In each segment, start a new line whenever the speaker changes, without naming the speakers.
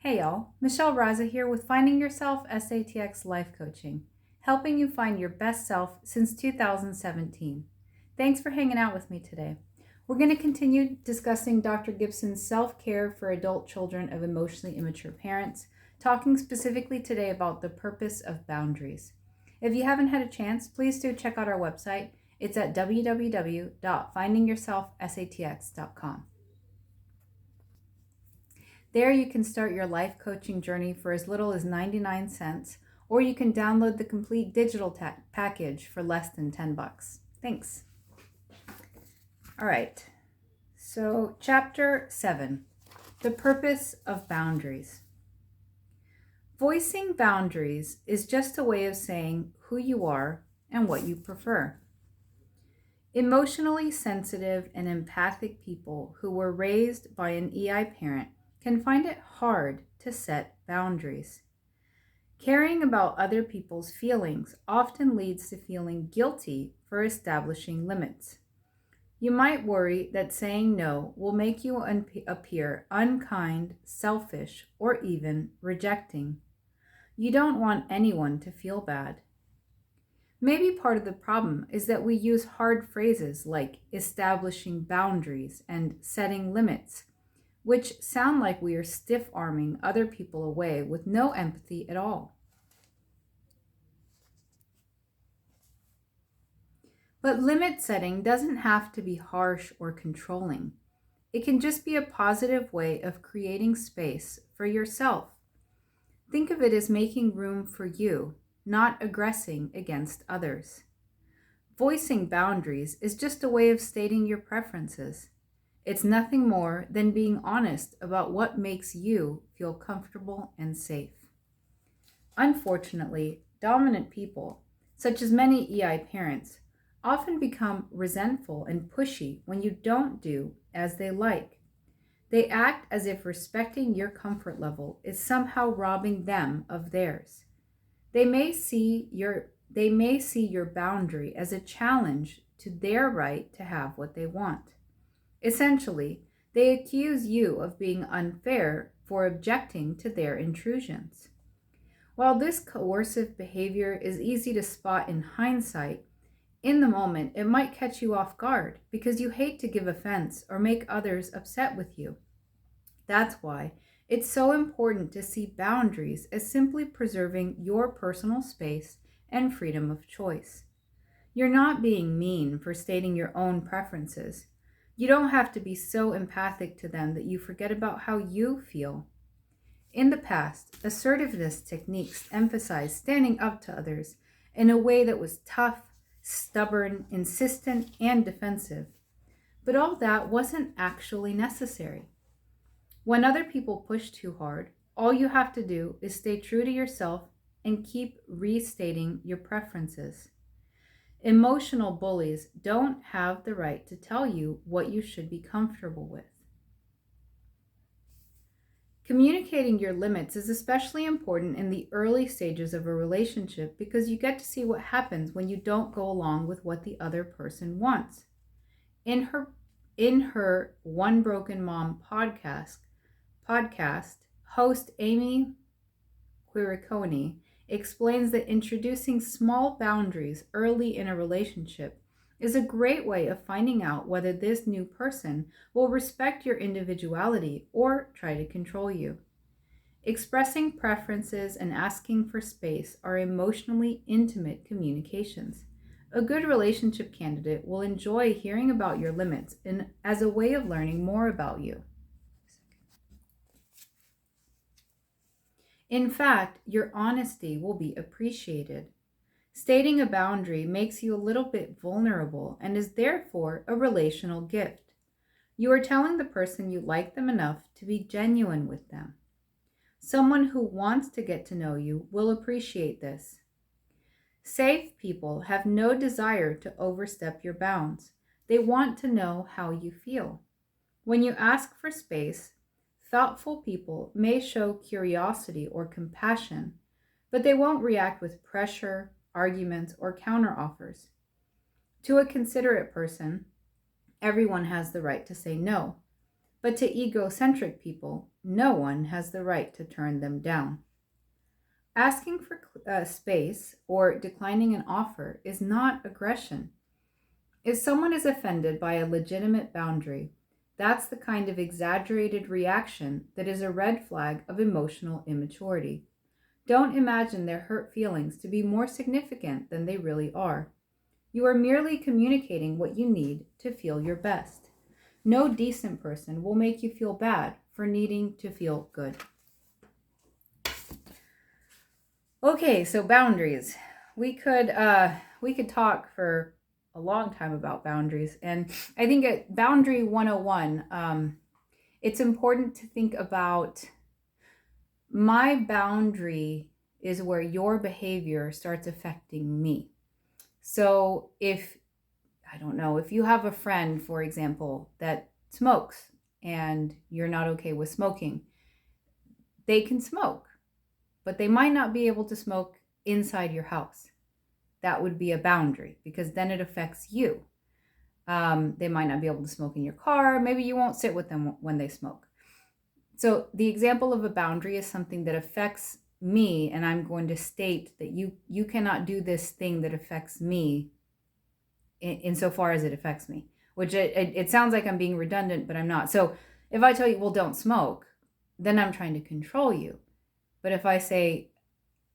Hey y'all, Michelle Raza here with Finding Yourself SATX Life Coaching, helping you find your best self since 2017. Thanks for hanging out with me today. We're going to continue discussing Dr. Gibson's self-care for adult children of emotionally immature parents, talking specifically today about the purpose of boundaries. If you haven't had a chance, please do check out our website. It's at www.findingyourselfsatx.com. There you can start your life coaching journey for as little as 99 cents, or you can download the complete digital package for less than 10 bucks. Thanks. All right, so Chapter 7, The Purpose of Boundaries. Voicing boundaries is just a way of saying who you are and what you prefer. Emotionally sensitive and empathic people who were raised by an EI parent can find it hard to set boundaries. Caring about other people's feelings often leads to feeling guilty for establishing limits. You might worry that saying no will make you appear unkind, selfish, or even rejecting. You don't want anyone to feel bad. Maybe part of the problem is that we use hard phrases like establishing boundaries and setting limits, which sound like we are stiff-arming other people away with no empathy at all. But limit setting doesn't have to be harsh or controlling. It can just be a positive way of creating space for yourself. Think of it as making room for you, not aggressing against others. Voicing boundaries is just a way of stating your preferences. It's nothing more than being honest about what makes you feel comfortable and safe. Unfortunately, dominant people, such as many EI parents, often become resentful and pushy when you don't do as they like. They act as if respecting your comfort level is somehow robbing them of theirs. They may see your boundary as a challenge to their right to have what they want. Essentially, they accuse you of being unfair for objecting to their intrusions. While this coercive behavior is easy to spot in hindsight, in the moment it might catch you off guard because you hate to give offense or make others upset with you. That's why it's so important to see boundaries as simply preserving your personal space and freedom of choice. You're not being mean for stating your own preferences. You don't have to be so empathic to them that you forget about how you feel. In the past, assertiveness techniques emphasized standing up to others in a way that was tough, stubborn, insistent, and defensive. But all that wasn't actually necessary. When other people push too hard, all you have to do is stay true to yourself and keep restating your preferences. Emotional bullies don't have the right to tell you what you should be comfortable with. Communicating your limits is especially important in the early stages of a relationship because you get to see what happens when you don't go along with what the other person wants. In her One Broken Mom podcast, host Amy Quiriconi explains that introducing small boundaries early in a relationship is a great way of finding out whether this new person will respect your individuality or try to control you. Expressing preferences and asking for space are emotionally intimate communications. A good relationship candidate will enjoy hearing about your limits as a way of learning more about you. In fact, your honesty will be appreciated. Stating a boundary makes you a little bit vulnerable and is therefore a relational gift. You are telling the person you like them enough to be genuine with them. Someone who wants to get to know you will appreciate this. Safe people have no desire to overstep your bounds. They want to know how you feel. When you ask for space, thoughtful people may show curiosity or compassion, but they won't react with pressure, arguments, or counteroffers. To a considerate person, everyone has the right to say no. But to egocentric people, no one has the right to turn them down. Asking for space or declining an offer is not aggression. If someone is offended by a legitimate boundary, that's the kind of exaggerated reaction that is a red flag of emotional immaturity. Don't imagine their hurt feelings to be more significant than they really are. You are merely communicating what you need to feel your best. No decent person will make you feel bad for needing to feel good. Okay, so boundaries. We could talk for a long time about boundaries, and I think at Boundary 101, it's important to think about my boundary is where your behavior starts affecting me. So if you have a friend, for example, that smokes and you're not okay with smoking, they can smoke, but they might not be able to smoke inside your house. That would be a boundary because then it affects you. They might not be able to smoke in your car. Maybe you won't sit with them when they smoke. So the example of a boundary is something that affects me, and I'm going to state that you cannot do this thing that affects me insofar as it affects me, which it sounds like I'm being redundant, but I'm not. So if I tell you, well, don't smoke, then I'm trying to control you. But if I say,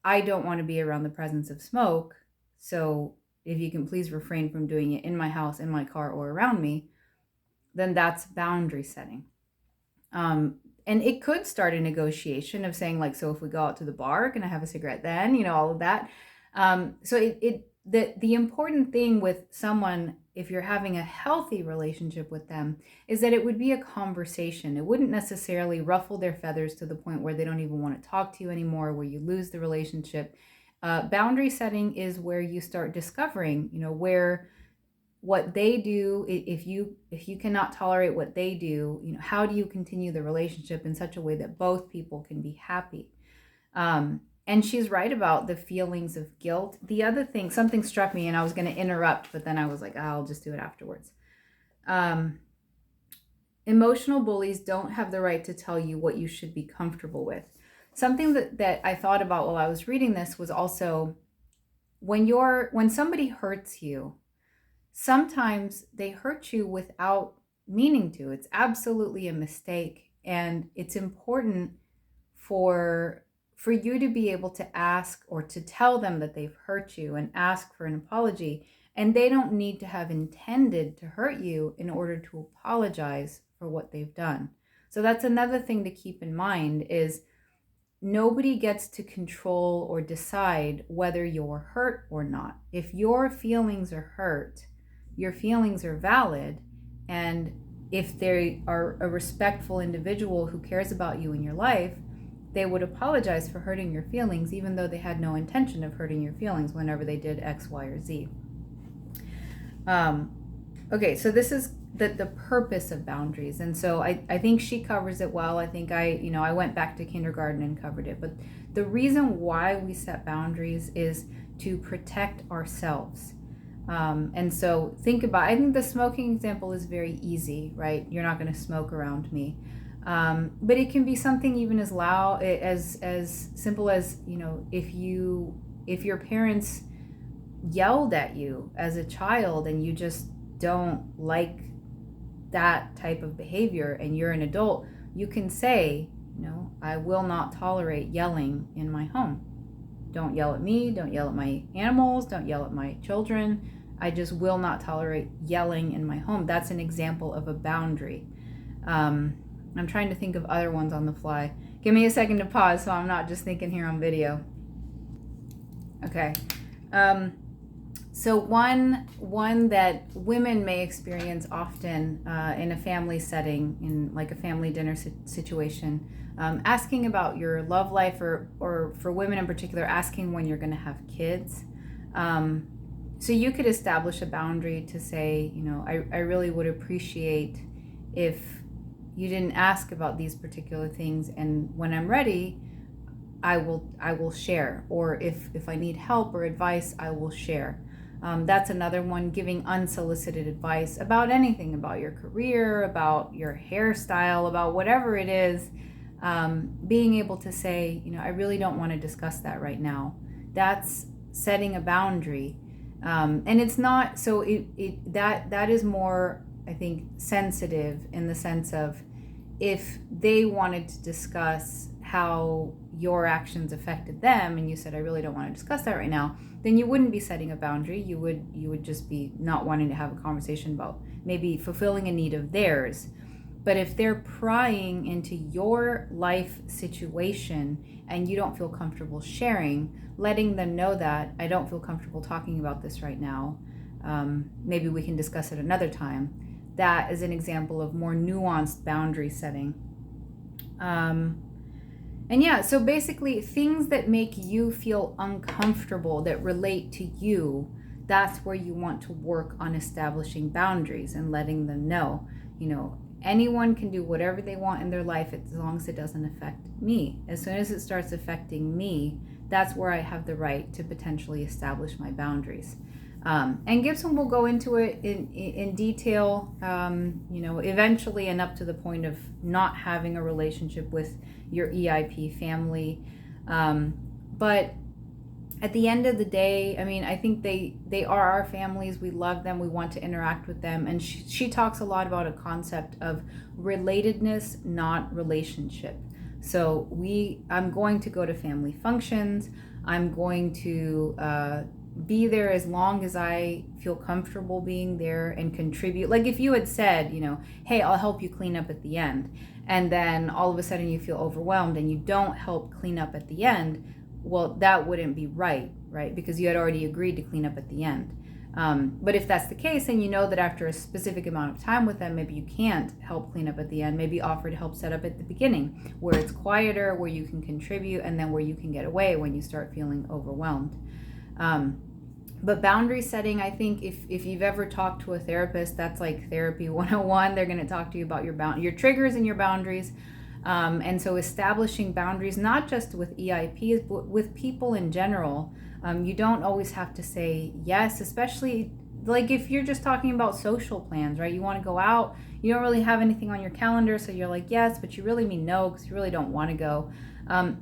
I don't want to be around the presence of smoke, so if you can please refrain from doing it in my house, in my car, or around me, then that's boundary setting. And it could start a negotiation of saying, like, so if we go out to the bar, can I have a cigarette then? All of that. So the important thing with someone, if you're having a healthy relationship with them, is that it would be a conversation. It wouldn't necessarily ruffle their feathers to the point where they don't even want to talk to you anymore, where you lose the relationship. Boundary setting is where you start discovering, where what they do, if you cannot tolerate what they do, how do you continue the relationship in such a way that both people can be happy? And she's right about the feelings of guilt. The other thing, something struck me, and I was going to interrupt, but then I was like, I'll just do it afterwards. Emotional bullies don't have the right to tell you what you should be comfortable with. Something that I thought about while I was reading this was also when somebody hurts you, sometimes they hurt you without meaning to. It's absolutely a mistake. And it's important for you to be able to ask or to tell them that they've hurt you and ask for an apology. And they don't need to have intended to hurt you in order to apologize for what they've done. So that's another thing to keep in mind is nobody gets to control or decide whether you're hurt or not. If your feelings are hurt, your feelings are valid, and if they are a respectful individual who cares about you in your life, they would apologize for hurting your feelings, even though they had no intention of hurting your feelings whenever they did X, Y, or Z. Okay, so this is the purpose of boundaries, and so I think she covers it well. I think I went back to kindergarten and covered it, but the reason why we set boundaries is to protect ourselves. And so I think the smoking example is very easy, right? You're not going to smoke around me. But it can be something even as loud, as simple as, if your parents yelled at you as a child and you just don't like that type of behavior and you're an adult, you can say, I will not tolerate yelling in my home. Don't yell at me, don't yell at my animals, don't yell at my children. I just will not tolerate yelling in my home. That's an example of a boundary. I'm trying to think of other ones on the fly. Give me a second to pause so I'm not just thinking here on video. Okay. So one that women may experience often in a family setting, in like a family dinner situation, asking about your love life, or for women in particular, asking when you're going to have kids. So you could establish a boundary to say, I really would appreciate if you didn't ask about these particular things, and when I'm ready, I will share. Or if I need help or advice, I will share. That's another one, giving unsolicited advice about anything, about your career, about your hairstyle, about whatever it is. Being able to say, I really don't want to discuss that right now. That's setting a boundary. And it's not, so that is more, I think, sensitive in the sense of, if they wanted to discuss how your actions affected them and you said, I really don't want to discuss that right now, then you wouldn't be setting a boundary. You would just be not wanting to have a conversation about maybe fulfilling a need of theirs. But if they're prying into your life situation and you don't feel comfortable sharing, letting them know that I don't feel comfortable talking about this right now, maybe we can discuss it another time. That is an example of more nuanced boundary setting. And yeah, so basically things that make you feel uncomfortable, that relate to you, that's where you want to work on establishing boundaries and letting them know, anyone can do whatever they want in their life as long as it doesn't affect me. As soon as it starts affecting me, that's where I have the right to potentially establish my boundaries. And Gibson will go into it in detail, eventually, and up to the point of not having a relationship with your EIP family. But at the end of the day, I think they are our families. We love them. We want to interact with them. And she talks a lot about a concept of relatedness, not relationship. So I'm going to go to family functions. I'm going to be there as long as I feel comfortable being there and contribute. Like if you had said, hey, I'll help you clean up at the end, and then all of a sudden you feel overwhelmed and you don't help clean up at the end, well, that wouldn't be right? Because you had already agreed to clean up at the end. But if that's the case, and that after a specific amount of time with them, maybe you can't help clean up at the end, maybe offer to help set up at the beginning, where it's quieter, where you can contribute, and then where you can get away when you start feeling overwhelmed. But boundary setting, I think if you've ever talked to a therapist, that's like therapy 101. They're going to talk to you about your triggers and your boundaries. And so establishing boundaries, not just with EIPs, but with people in general. You don't always have to say yes, especially like if you're just talking about social plans, right? You want to go out, you don't really have anything on your calendar, so you're like yes, but you really mean no because you really don't want to go.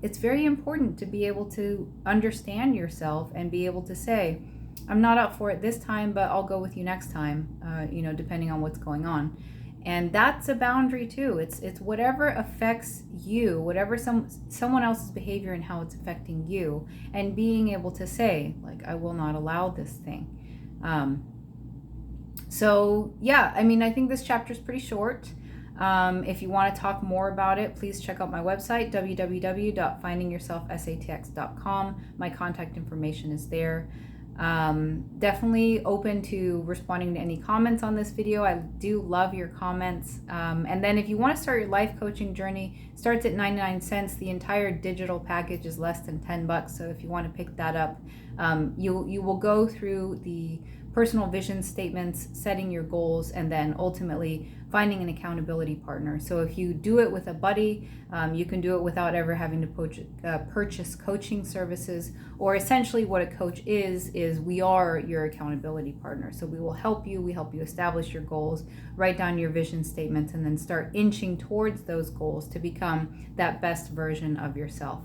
It's very important to be able to understand yourself and be able to say, I'm not up for it this time, but I'll go with you next time, depending on what's going on. And that's a boundary too. It's whatever affects you, whatever someone else's behavior and how it's affecting you, and being able to say, like, I will not allow this thing. So yeah, I think this chapter is pretty short. If you want to talk more about it, please check out my website, www.findingyourselfsatx.com. My contact information is there. Definitely open to responding to any comments on this video. I do love your comments. And then if you want to start your life coaching journey, starts at 99 cents. The entire digital package is less than $10. So if you want to pick that up, you will go through the personal vision statements, setting your goals, and then ultimately finding an accountability partner. So if you do it with a buddy, you can do it without ever having to purchase coaching services. Or essentially what a coach is we are your accountability partner. So we will help you, establish your goals, write down your vision statements, and then start inching towards those goals to become that best version of yourself.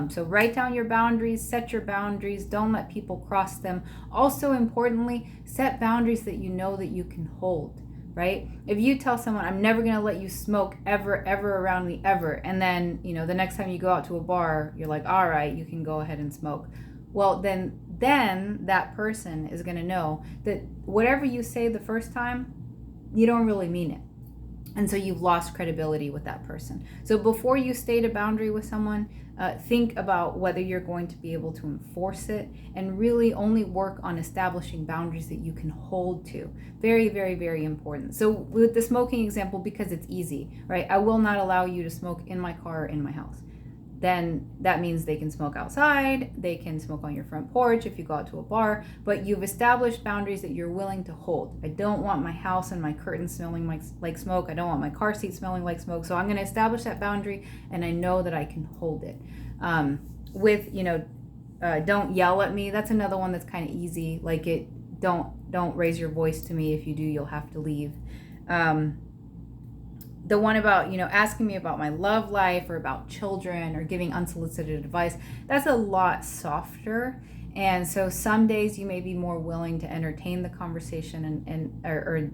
So write down your boundaries, set your boundaries, don't let people cross them. Also importantly, set boundaries that you know that you can hold, right? If you tell someone, I'm never going to let you smoke ever around me ever, and then, the next time you go out to a bar, you're like, all right, you can go ahead and smoke. Well, then that person is going to know that whatever you say the first time, you don't really mean it. And so you've lost credibility with that person. So before you state a boundary with someone, think about whether you're going to be able to enforce it, and really only work on establishing boundaries that you can hold to. Very, very, very important. So with the smoking example, because it's easy, right? I will not allow you to smoke in my car or in my house. Then that means they can smoke outside, they can smoke on your front porch if you go out to a bar, but you've established boundaries that you're willing to hold. I don't want my house and my curtains smelling like smoke. I don't want my car seat smelling like smoke. So I'm going to establish that boundary, and I know that I can hold it. Don't yell at me. That's another one that's kind of easy. don't raise your voice to me. If you do, you'll have to leave. The one about, asking me about my love life or about children or giving unsolicited advice, that's a lot softer. And so some days you may be more willing to entertain the conversation or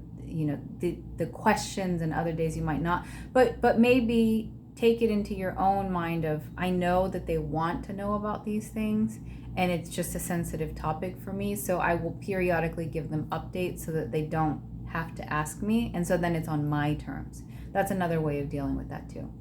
the questions, and other days you might not. But maybe take it into your own mind of, I know that they want to know about these things, and it's just a sensitive topic for me, so I will periodically give them updates so that they don't have to ask me, and so then it's on my terms. That's another way of dealing with that too.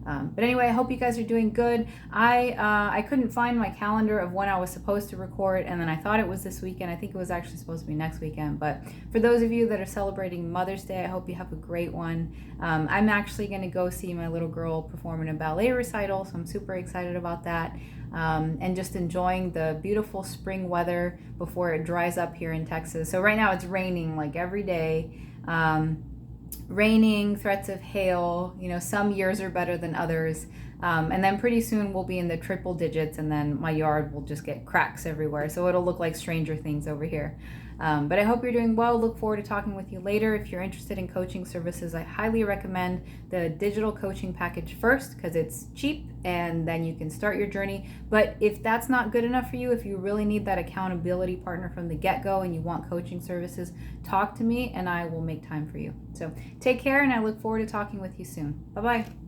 But anyway, I hope you guys are doing good. I couldn't find my calendar of when I was supposed to record, and then I thought it was this weekend. I think it was actually supposed to be next weekend. But for those of you that are celebrating Mother's Day, I hope you have a great one. I'm actually going to go see my little girl perform in a ballet recital, so I'm super excited about that. And just enjoying the beautiful spring weather before it dries up here in Texas. So right now it's raining like every day. Raining, threats of hail, some years are better than others. And then pretty soon we'll be in the triple digits, and then my yard will just get cracks everywhere. So it'll look like Stranger Things over here. But I hope you're doing well. Look forward to talking with you later. If you're interested in coaching services, I highly recommend the digital coaching package first, because it's cheap and then you can start your journey. But if that's not good enough for you, if you really need that accountability partner from the get-go and you want coaching services, talk to me and I will make time for you. So take care, and I look forward to talking with you soon. Bye-bye.